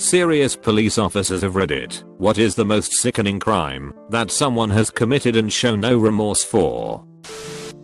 Serious police officers of Reddit, what is the most sickening crime that someone has committed and shown no remorse for?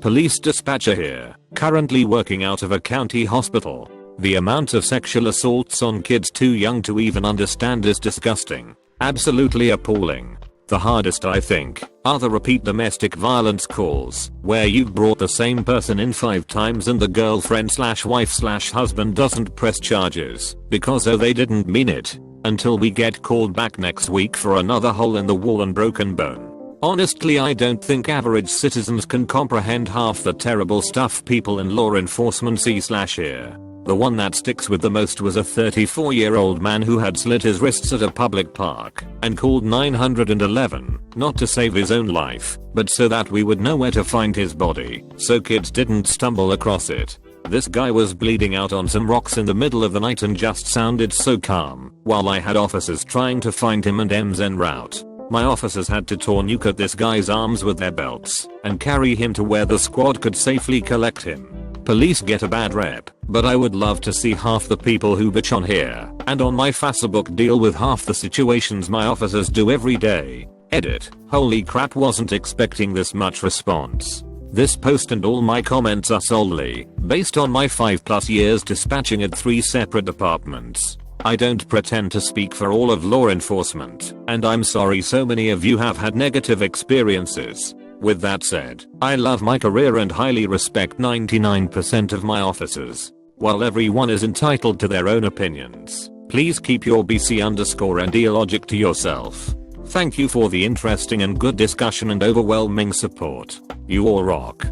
Police dispatcher here, currently working out of a county hospital. The amount of sexual assaults on kids too young to even understand is disgusting. Absolutely appalling. The hardest, I think, are the repeat domestic violence calls, where you've brought the same person in 5 times and the girlfriend/wife/husband doesn't press charges because they didn't mean it, until we get called back next week for another hole in the wall and broken bone. Honestly, I don't think average citizens can comprehend half the terrible stuff people in law enforcement see/hear. The one that sticks with the most was a 34-year-old man who had slit his wrists at a public park and called 911, not to save his own life, but so that we would know where to find his body, so kids didn't stumble across it. This guy was bleeding out on some rocks in the middle of the night and just sounded so calm, while I had officers trying to find him and EMS en route. My officers had to tourniquet at this guy's arms with their belts and carry him to where the squad could safely collect him. Police get a bad rep, but I would love to see half the people who bitch on here and on my Facebook deal with half the situations my officers do every day. Edit. Holy crap, wasn't expecting this much response. This post and all my comments are solely based on my 5+ years dispatching at 3 separate departments. I don't pretend to speak for all of law enforcement, and I'm sorry so many of you have had negative experiences. With that said, I love my career and highly respect 99% of my officers. While everyone is entitled to their own opinions, please keep your BC_ND logic to yourself. Thank you for the interesting and good discussion and overwhelming support. You all rock.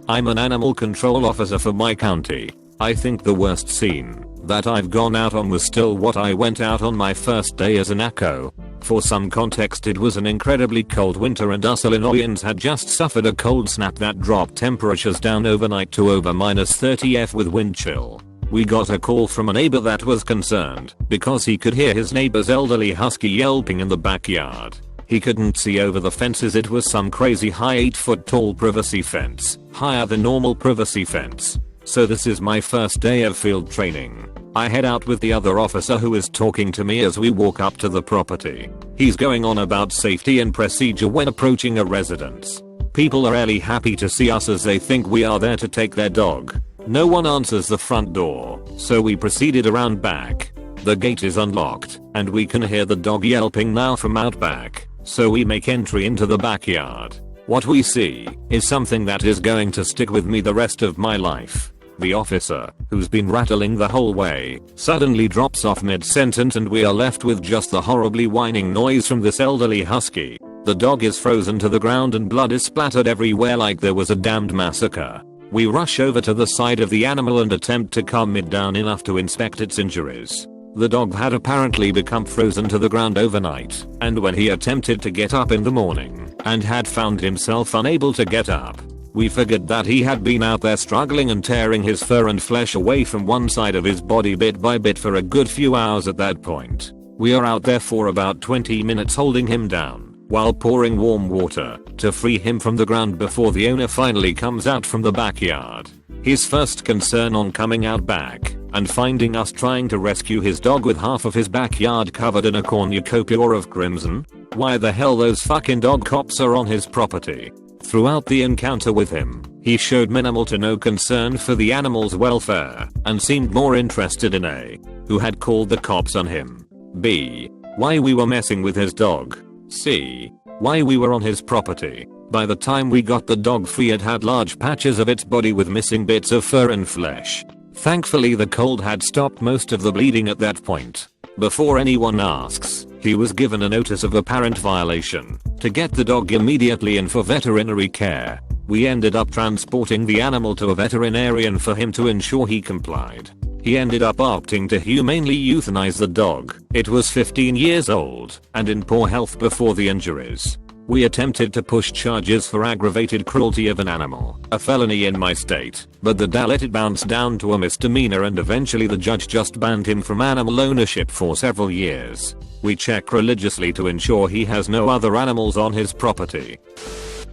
I'm an animal control officer for my county. I think the worst scene that I've gone out on was still what I went out on my first day as an ACO. For some context, it was an incredibly cold winter and us Illinoisans had just suffered a cold snap that dropped temperatures down overnight to over -30°F with wind chill. We got a call from a neighbor that was concerned because he could hear his neighbor's elderly husky yelping in the backyard. He couldn't see over the fences. It was some crazy high 8-foot tall privacy fence, higher than normal privacy fence. So this is my first day of field training. I head out with the other officer who is talking to me as we walk up to the property. He's going on about safety and procedure when approaching a residence. People are really happy to see us as they think we are there to take their dog. No one answers the front door, so we proceeded around back. The gate is unlocked, and we can hear the dog yelping now from out back, so we make entry into the backyard. What we see is something that is going to stick with me the rest of my life. The officer, who's been rattling the whole way, suddenly drops off mid-sentence and we are left with just the horribly whining noise from this elderly husky. The dog is frozen to the ground and blood is splattered everywhere like there was a damned massacre. We rush over to the side of the animal and attempt to calm it down enough to inspect its injuries. The dog had apparently become frozen to the ground overnight, and when he attempted to get up in the morning and had found himself unable to get up, we figured that he had been out there struggling and tearing his fur and flesh away from one side of his body bit by bit for a good few hours at that point. We are out there for about 20 minutes holding him down while pouring warm water to free him from the ground before the owner finally comes out from the backyard. His first concern on coming out back and finding us trying to rescue his dog with half of his backyard covered in a cornucopia of crimson. Why the hell those fucking dog cops are on his property? Throughout the encounter with him, he showed minimal to no concern for the animal's welfare and seemed more interested in A, who had called the cops on him, B, why we were messing with his dog, C, why we were on his property. By the time we got the dog free, it had large patches of its body with missing bits of fur and flesh. Thankfully the cold had stopped most of the bleeding at that point. Before anyone asks, he was given a notice of apparent violation to get the dog immediately in for veterinary care. We ended up transporting the animal to a veterinarian for him to ensure he complied. He ended up opting to humanely euthanize the dog. It was 15 years old and in poor health before the injuries. We attempted to push charges for aggravated cruelty of an animal, a felony in my state, but the let it bounce down to a misdemeanor and eventually the judge just banned him from animal ownership for several years. We check religiously to ensure he has no other animals on his property.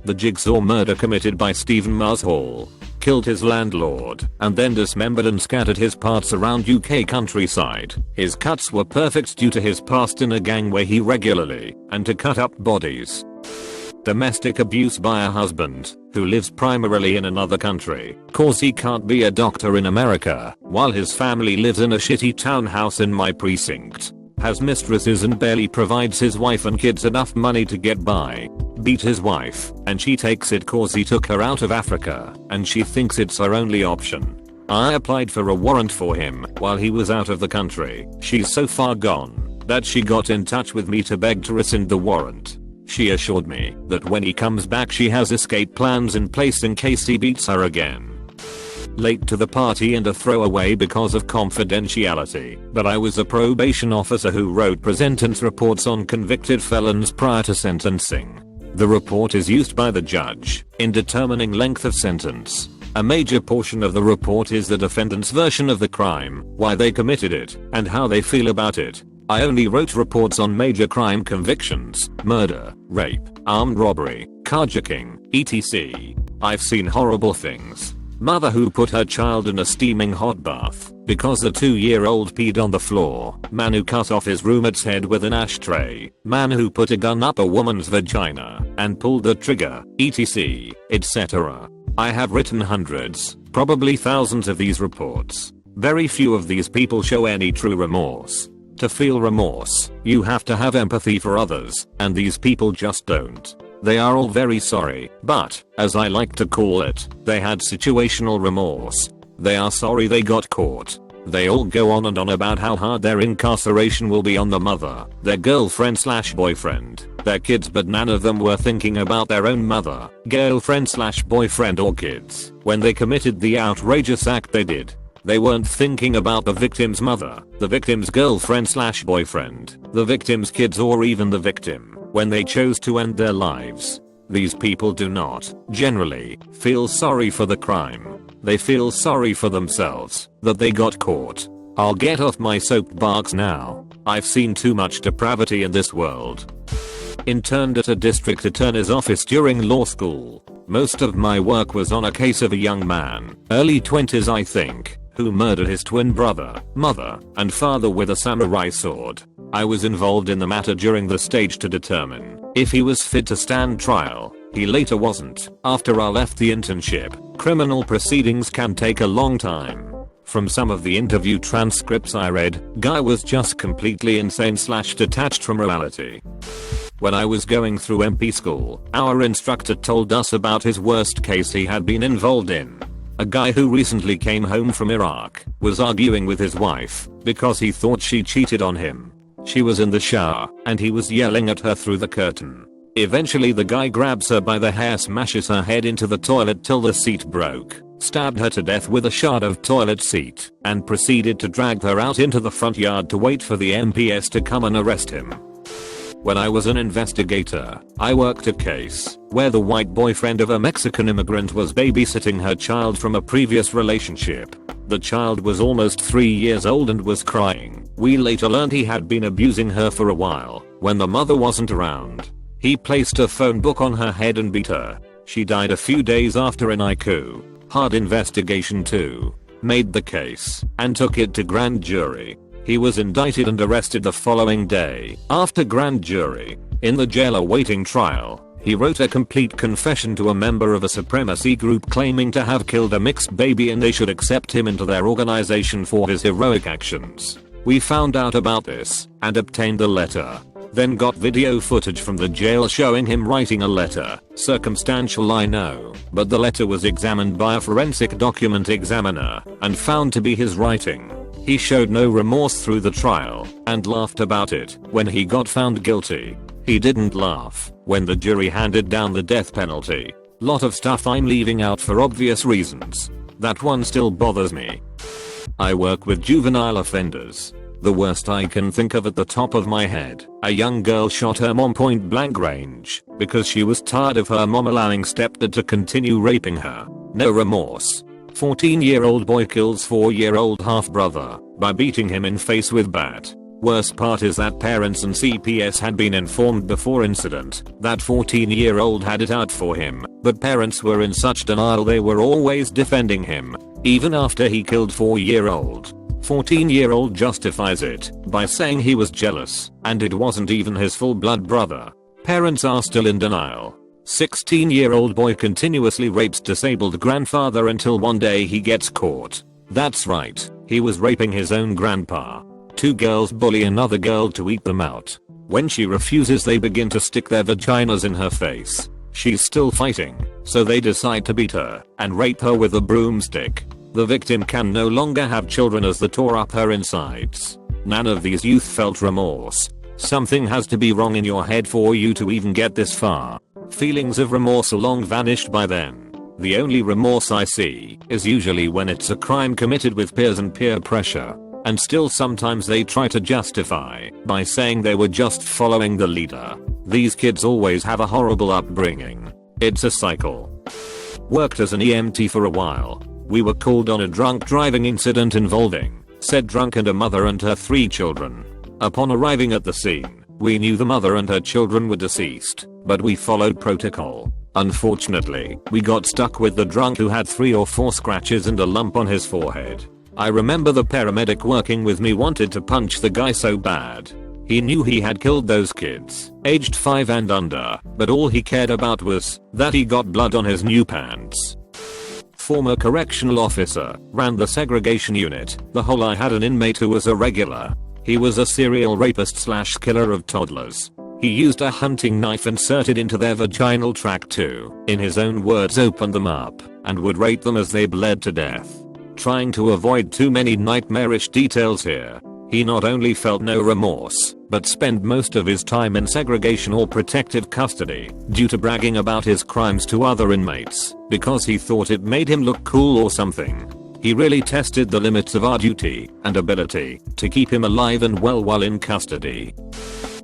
The jigsaw murder committed by Stephen Marshall. Killed his landlord and then dismembered and scattered his parts around UK countryside. His cuts were perfect due to his past in a gang where he regularly and to cut up bodies. Domestic abuse by a husband who lives primarily in another country cause he can't be a doctor in America while his family lives in a shitty townhouse in my precinct. Has mistresses and barely provides his wife and kids enough money to get by. Beat his wife and she takes it cause he took her out of Africa and she thinks it's her only option. I applied for a warrant for him while he was out of the country. She's so far gone that she got in touch with me to beg to rescind the warrant. She assured me that when he comes back she has escape plans in place in case he beats her again. Late to the party and a throwaway because of confidentiality, but I was a probation officer who wrote presentence reports on convicted felons prior to sentencing. The report is used by the judge in determining length of sentence. A major portion of the report is the defendant's version of the crime, why they committed it, and how they feel about it. I only wrote reports on major crime convictions, murder, rape, armed robbery, carjacking, etc. I've seen horrible things. Mother who put her child in a steaming hot bath because the 2-year-old peed on the floor. Man who cut off his roommate's head with an ashtray. Man who put a gun up a woman's vagina and pulled the trigger, etc., etc. I have written hundreds, probably thousands of these reports. Very few of these people show any true remorse. To feel remorse, you have to have empathy for others, and these people just don't. They are all very sorry, but, as I like to call it, they had situational remorse. They are sorry they got caught. They all go on and on about how hard their incarceration will be on the mother, their girlfriend/boyfriend, their kids, but none of them were thinking about their own mother, girlfriend/boyfriend or kids when they committed the outrageous act they did. They weren't thinking about the victim's mother, the victim's girlfriend/boyfriend, the victim's kids, or even the victim when they chose to end their lives. These people do not, generally, feel sorry for the crime. They feel sorry for themselves, that they got caught. I'll get off my soapbox now. I've seen too much depravity in this world. Interned at a district attorney's office during law school. Most of my work was on a case of a young man, early 20s I think, who murdered his twin brother, mother, and father with a samurai sword. I was involved in the matter during the stage to determine if he was fit to stand trial. He later wasn't. After I left the internship, criminal proceedings can take a long time. From some of the interview transcripts I read, guy was just completely insane/detached from reality. When I was going through MP school, our instructor told us about his worst case he had been involved in. A guy who recently came home from Iraq was arguing with his wife because he thought she cheated on him. She was in the shower and he was yelling at her through the curtain. Eventually the guy grabs her by the hair, smashes her head into the toilet till the seat broke, stabbed her to death with a shard of toilet seat, and proceeded to drag her out into the front yard to wait for the MPS to come and arrest him. When I was an investigator, I worked a case where the white boyfriend of a Mexican immigrant was babysitting her child from a previous relationship. The child was almost 3 years old and was crying. We later learned he had been abusing her for a while when the mother wasn't around. He placed a phone book on her head and beat her. She died a few days after an IQ. Hard investigation too. Made the case and took it to grand jury. He was indicted and arrested the following day. After grand jury, in the jail awaiting trial, he wrote a complete confession to a member of a supremacy group claiming to have killed a mixed baby and they should accept him into their organization for his heroic actions. We found out about this and obtained the letter. Then got video footage from the jail showing him writing a letter. Circumstantial, I know, but the letter was examined by a forensic document examiner and found to be his writing. He showed no remorse through the trial and laughed about it when he got found guilty. He didn't laugh when the jury handed down the death penalty. Lot of stuff I'm leaving out for obvious reasons. That one still bothers me. I work with juvenile offenders. The worst I can think of at the top of my head, a young girl shot her mom point blank range because she was tired of her mom allowing stepdad to continue raping her. No remorse. 14-year-old boy kills 4-year-old half-brother by beating him in face with bat. Worst part is that parents and CPS had been informed before incident that 14-year-old had it out for him but parents were in such denial they were always defending him, even after he killed 4-year-old. 14-year-old justifies it by saying he was jealous and it wasn't even his full-blood brother. Parents are still in denial. 16-year-old boy continuously rapes disabled grandfather until one day he gets caught. That's right, he was raping his own grandpa. 2 girls bully another girl to eat them out. When she refuses, they begin to stick their vaginas in her face. She's still fighting, so they decide to beat her and rape her with a broomstick. The victim can no longer have children as they tore up her insides. None of these youth felt remorse. Something has to be wrong in your head for you to even get this far. Feelings of remorse are long vanished by then. The only remorse I see is usually when it's a crime committed with peers and peer pressure. And still sometimes they try to justify by saying they were just following the leader. These kids always have a horrible upbringing. It's a cycle. Worked as an EMT for a while. We were called on a drunk driving incident involving said drunk and a mother and her 3 children. Upon arriving at the scene, we knew the mother and her children were deceased, but we followed protocol. Unfortunately, we got stuck with the drunk who had 3 or 4 scratches and a lump on his forehead. I remember the paramedic working with me wanted to punch the guy so bad. He knew he had killed those kids, aged 5 and under, but all he cared about was that he got blood on his new pants. Former correctional officer, ran the segregation unit. The whole I had an inmate who was a regular. He was a serial rapist / killer of toddlers. He used a hunting knife inserted into their vaginal tract to, in his own words, open them up, and would rape them as they bled to death. Trying to avoid too many nightmarish details here, he not only felt no remorse, but spent most of his time in segregation or protective custody due to bragging about his crimes to other inmates because he thought it made him look cool or something. He really tested the limits of our duty and ability to keep him alive and well while in custody.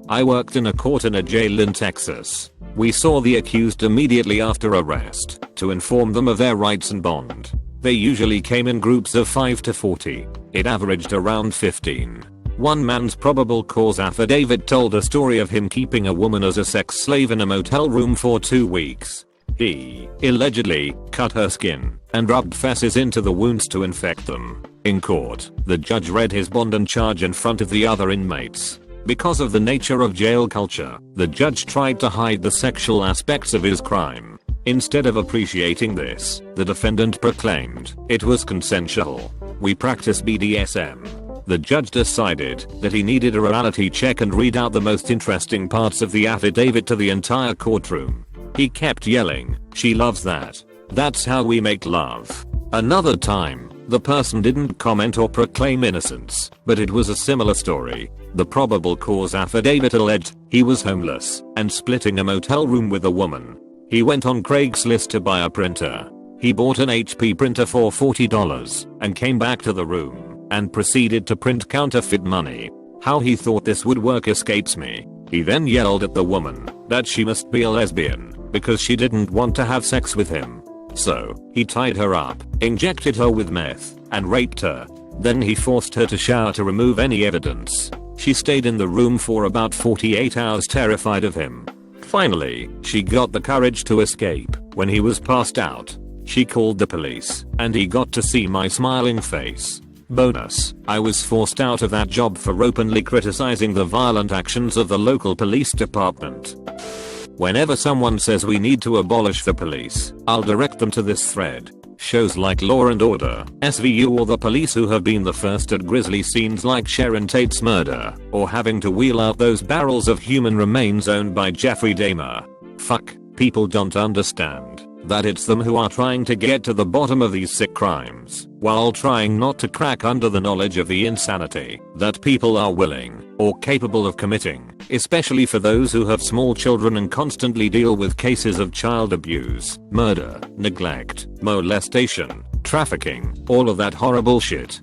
I worked in a court in a jail in Texas. We saw the accused immediately after arrest to inform them of their rights and bond. They usually came in groups of 5 to 40. It averaged around 15. One man's probable cause affidavit told a story of him keeping a woman as a sex slave in a motel room for 2 weeks. He allegedly cut her skin and rubbed feces into the wounds to infect them. In court, the judge read his bond and charge in front of the other inmates. Because of the nature of jail culture, the judge tried to hide the sexual aspects of his crime. Instead of appreciating this, the defendant proclaimed it was consensual. We practice BDSM. The judge decided that he needed a reality check and read out the most interesting parts of the affidavit to the entire courtroom. He kept yelling, "She loves that. That's how we make love." Another time, the person didn't comment or proclaim innocence, but it was a similar story. The probable cause affidavit alleged he was homeless and splitting a motel room with a woman. He went on Craigslist to buy a printer. He bought an HP printer for $40 and came back to the room and proceeded to print counterfeit money. How he thought this would work escapes me. He then yelled at the woman that she must be a lesbian because she didn't want to have sex with him. So, he tied her up, injected her with meth, and raped her. Then he forced her to shower to remove any evidence. She stayed in the room for about 48 hours terrified of him. Finally, she got the courage to escape. When he was passed out, she called the police, and he got to see my smiling face. Bonus, I was forced out of that job for openly criticizing the violent actions of the local police department. Whenever someone says we need to abolish the police, I'll direct them to this thread. Shows like Law and Order, SVU, or the police who have been the first at grisly scenes like Sharon Tate's murder, or having to wheel out those barrels of human remains owned by Jeffrey Dahmer. Fuck, people don't understand that it's them who are trying to get to the bottom of these sick crimes, while trying not to crack under the knowledge of the insanity that people are willing or capable of committing, especially for those who have small children and constantly deal with cases of child abuse, murder, neglect, molestation, trafficking, all of that horrible shit.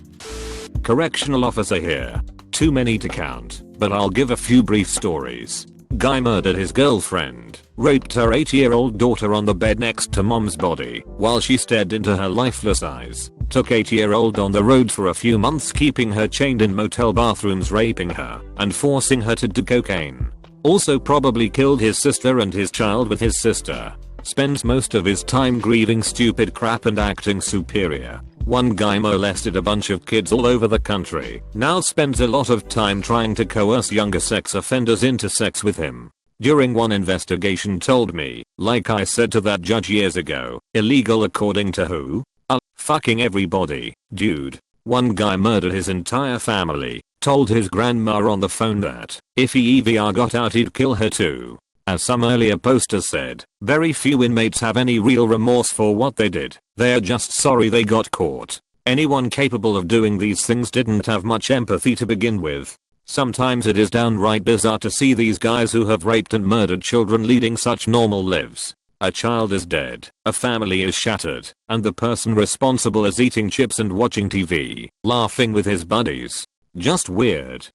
Correctional officer here. Too many to count, but I'll give a few brief stories. Guy murdered his girlfriend, raped her 8-year-old daughter on the bed next to mom's body while she stared into her lifeless eyes, took 8-year-old on the road for a few months keeping her chained in motel bathrooms, raping her and forcing her to do cocaine. Also probably killed his sister and his child with his sister. Spends most of his time grieving stupid crap and acting superior. One guy molested a bunch of kids all over the country. Now spends a lot of time trying to coerce younger sex offenders into sex with him. During one investigation told me, like I said to that judge years ago, illegal according to who? Fucking everybody, dude. One guy murdered his entire family, told his grandma on the phone that if he ever got out he'd kill her too. As some earlier posters said, very few inmates have any real remorse for what they did. They're just sorry they got caught. Anyone capable of doing these things didn't have much empathy to begin with. Sometimes it is downright bizarre to see these guys who have raped and murdered children leading such normal lives. A child is dead, a family is shattered, and the person responsible is eating chips and watching TV, laughing with his buddies. Just weird.